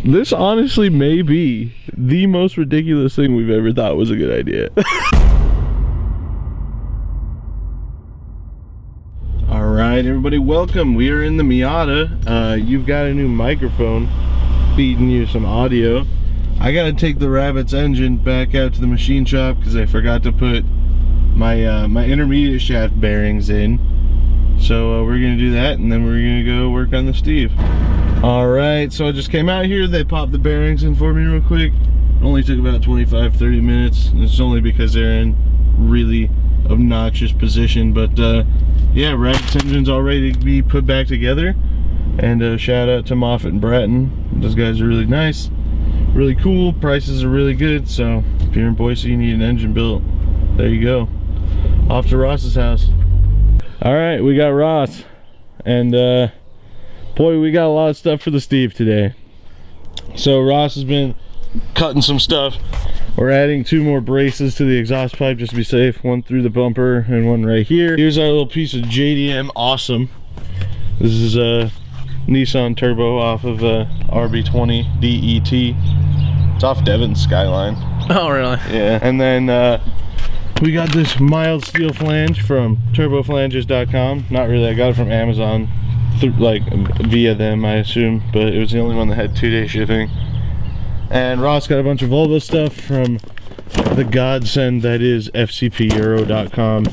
This honestly may be the most ridiculous thing we've ever thought was a good idea. All right, everybody, welcome. We are in the Miata. You've got a new microphone feeding you some audio. I gotta take the Rabbit's engine back out to the machine shop because I forgot to put my my intermediate shaft bearings in. So we're gonna do that, and then we're gonna go work on the Steve. All right, so I just came out here. They popped the bearings in for me real quick. Only took about 25-30 minutes. It's only because they're in really obnoxious position, but yeah, Rabbit's engine's all ready to be put back together. And shout out to Moffett and Bratton. Those guys are really nice, really cool. Prices are really good. So if you're in Boise, you need an engine built, there you go. Off to Ross's house. All right, we got Ross, and boy, we got a lot of stuff for the Steve today. So Ross has been cutting some stuff. We're adding 2 more braces to the exhaust pipe just to be safe. One through the bumper and one right here. Here's our little piece of JDM awesome. This is a Nissan Turbo off of RB20 DET. It's off Devon's Skyline. Oh, really? Yeah. And then we got this mild steel flange from turboflanges.com. Not really, I got it from Amazon, like via them, I assume, but it was the only one that had 2-day shipping. And Ross got a bunch of Volvo stuff from the godsend that is fcpeuro.com.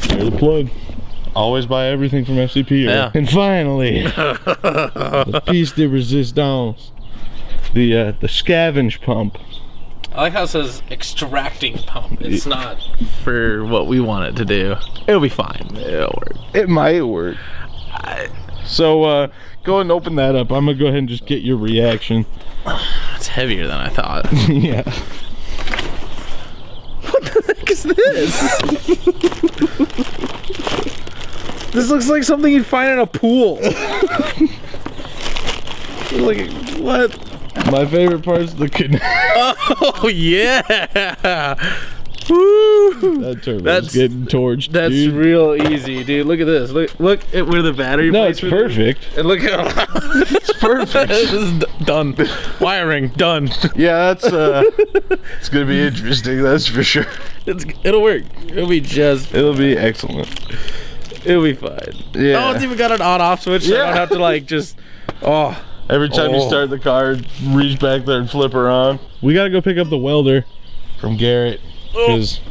There's the plug. Always buy everything from FCP. Yeah. And finally, the piece de resistance, the scavenge pump. I like how it says extracting pump. It's not for what we want it to do. It'll be fine. It'll work. It might work. So go ahead and open that up. I'm gonna go ahead and just get your reaction. It's heavier than I thought. Yeah. What the heck is this? This looks like something you'd find in a pool. Like, what? My favorite part is the connect. Oh yeah! Woo! That turbo's getting torched. That's dude. Real easy, dude. Look at this. Look at where the battery. No, it's perfect. And look at it's perfect. This is done. Wiring done. Yeah, that's it's gonna be interesting. That's for sure. It'll work. It'll be excellent. It'll be fine. Yeah. Oh, it's even got an on-off switch. So I don't have to like just. Oh. Every time you start the car, reach back there and flip her on. We gotta go pick up the welder from Garrett because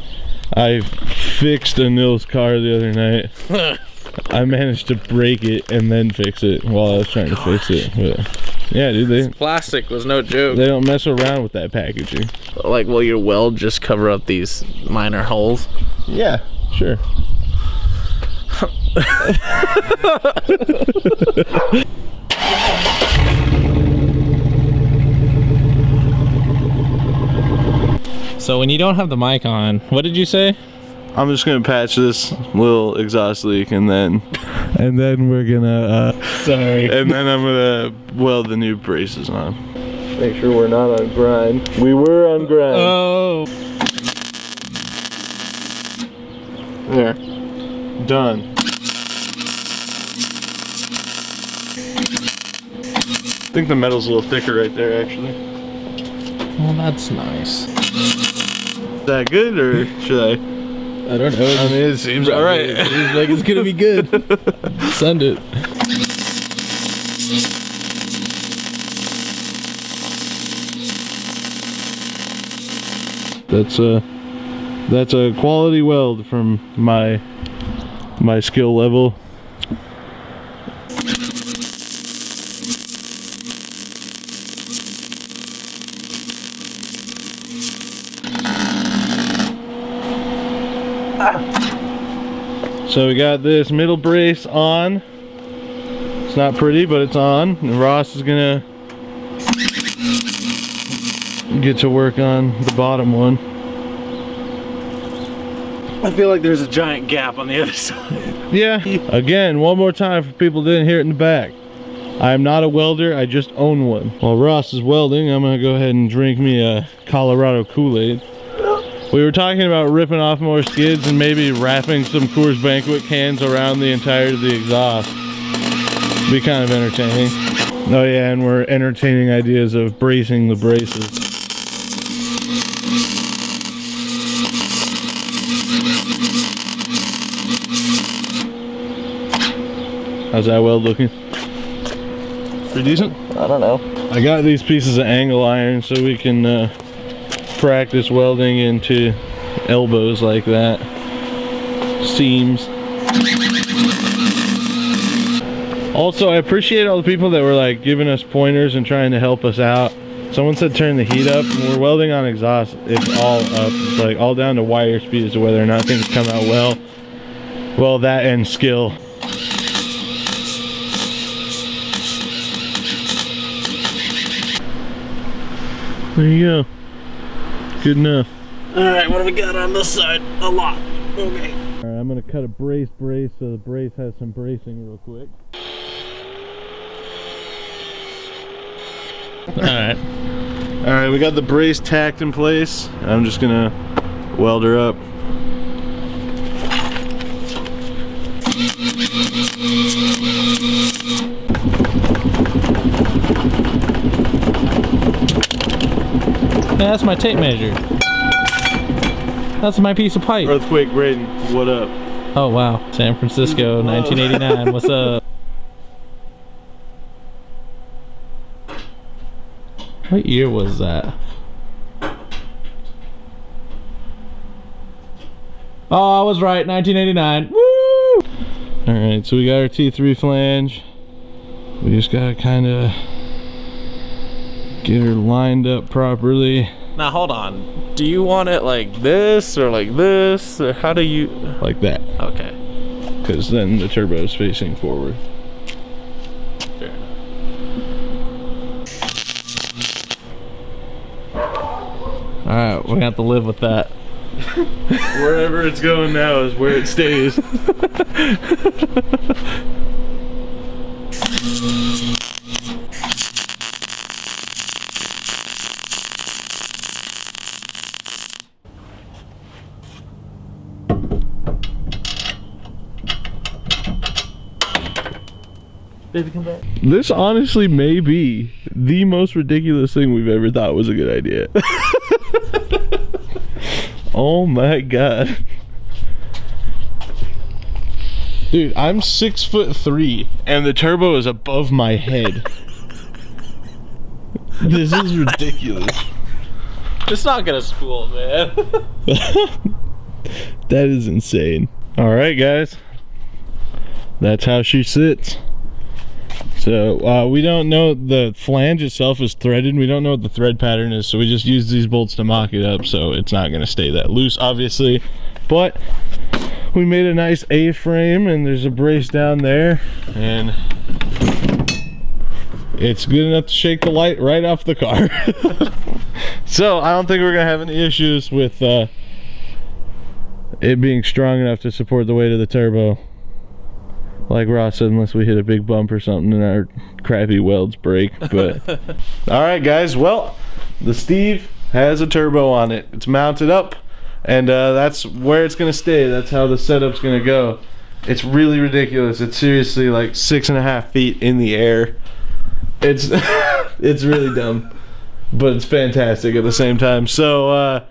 I fixed a Nils car the other night. I managed to break it and then fix it while I was trying to fix it. But yeah, dude, this plastic was no joke. They don't mess around with that packaging. Like, will your weld just cover up these minor holes? Yeah, sure. So when you don't have the mic on, what did you say? I'm just gonna patch this little exhaust leak and then we're gonna sorry. And then I'm gonna weld the new braces on. Make sure we're not on grind. We were on grind. Oh. There. Done. I think the metal's a little thicker right there, actually. Well, that's nice. Is that good, or should I? I don't know. I mean, it seems alright. It seems like it's gonna be good. Send it. That's a quality weld from my skill level. So we got this middle brace on. It's not pretty, but it's on. And Ross is gonna get to work on the bottom one. I feel like there's a giant gap on the other side. Yeah. Again, one more time for people who didn't hear it in the back. I am not a welder, I just own one. While Ross is welding, I'm gonna go ahead and drink me a Colorado Kool-Aid. We were talking about ripping off more skids and maybe wrapping some Coors Banquet cans around the entirety of the exhaust. Be kind of entertaining. Oh yeah, and we're entertaining ideas of bracing the braces. How's that weld looking? Pretty decent? I don't know. I got these pieces of angle iron so we can practice welding into elbows like that. Seams. Also, I appreciate all the people that were like giving us pointers and trying to help us out. Someone said turn the heat up. When we're welding on exhaust, it's all up. It's like all down to wire speed as to whether or not things come out well. Well, that and skill. There you go. Good enough. Alright, what do we got on this side? A lot. Okay. Alright, I'm gonna cut a brace so the brace has some bracing real quick. Alright. Alright, we got the brace tacked in place. I'm just gonna weld her up. Yeah, that's my tape measure. That's my piece of pipe. Earthquake Braden, what up? Oh wow, San Francisco, 1989. What's up? What year was that? Oh, I was right, 1989. Woo! Alright, so we got our T3 flange. We just gotta kinda get her lined up properly. Now hold on. Do you want it like this or like this? Or how do you... Like that. Okay. Because then the turbo is facing forward. Fair enough. Alright, we're gonna have to live with that. Wherever it's going now is where it stays. Baby, come back. This honestly may be the most ridiculous thing we've ever thought was a good idea. Oh my god. Dude, I'm 6'3" and the turbo is above my head. This is ridiculous. It's not gonna spool, man. That is insane. Alright guys, that's how she sits. So we don't know, the flange itself is threaded. We don't know what the thread pattern is, so we just use these bolts to mock it up, so it's not going to stay that loose obviously. But we made a nice A-frame and there's a brace down there and it's good enough to shake the light right off the car. So I don't think we're going to have any issues with it being strong enough to support the weight of the turbo. Like Ross said, unless we hit a big bump or something and our crappy welds break. But alright guys, well, the Steve has a turbo on it. It's mounted up and that's where it's gonna stay. That's how the setup's gonna go. It's really ridiculous. It's seriously like 6.5 feet in the air. It's it's really dumb, but it's fantastic at the same time. So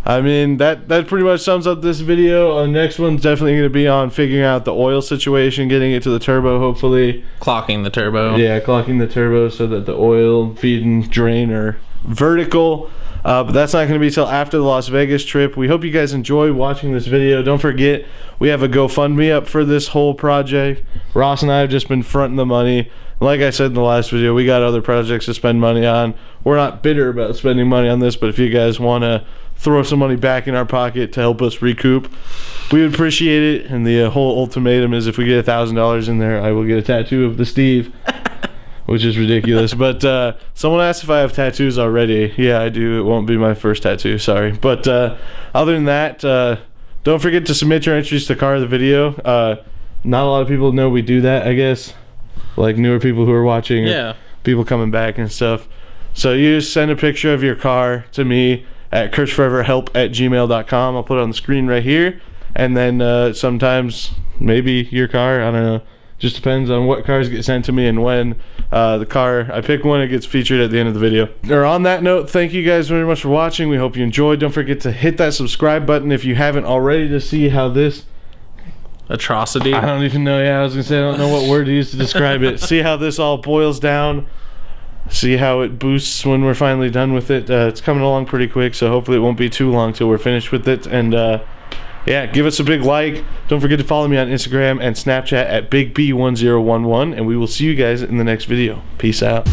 I mean, that pretty much sums up this video. The next one's definitely going to be on figuring out the oil situation, getting it to the turbo, hopefully. Clocking the turbo. Yeah, clocking the turbo so that the oil feed and drain are vertical. But that's not going to be till after the Las Vegas trip. We hope you guys enjoy watching this video. Don't forget, we have a GoFundMe up for this whole project. Ross and I have just been fronting the money. Like I said in the last video, we got other projects to spend money on. We're not bitter about spending money on this, but if you guys want to throw some money back in our pocket to help us recoup, we would appreciate it. And the whole ultimatum is if we get $1,000 in there, I will get a tattoo of the Steve. Which is ridiculous. But someone asked if I have tattoos already. Yeah, I do. It won't be my first tattoo, sorry. But other than that, don't forget to submit your entries to Car of the Video. Not a lot of people know we do that, I guess. Like newer people who are watching, yeah, or people coming back and stuff. So you just send a picture of your car to me at cursforeverhelp@gmail.com. I'll put it on the screen right here. And then sometimes maybe your car, I don't know, Just depends on what cars get sent to me and when the car I pick one, it gets featured at the end of the video. Or on that note, thank you guys very much for watching. We hope you enjoyed. Don't forget to hit that subscribe button if you haven't already to see how this atrocity. I don't even know. Yeah, I was gonna say I don't know what word to use to describe it. See how this all boils down. See how it boosts when we're finally done with it. It's coming along pretty quick, so hopefully it won't be too long till we're finished with it. And yeah, give us a big like. Don't forget to follow me on Instagram and Snapchat at BigB1011, and we will see you guys in the next video. Peace out.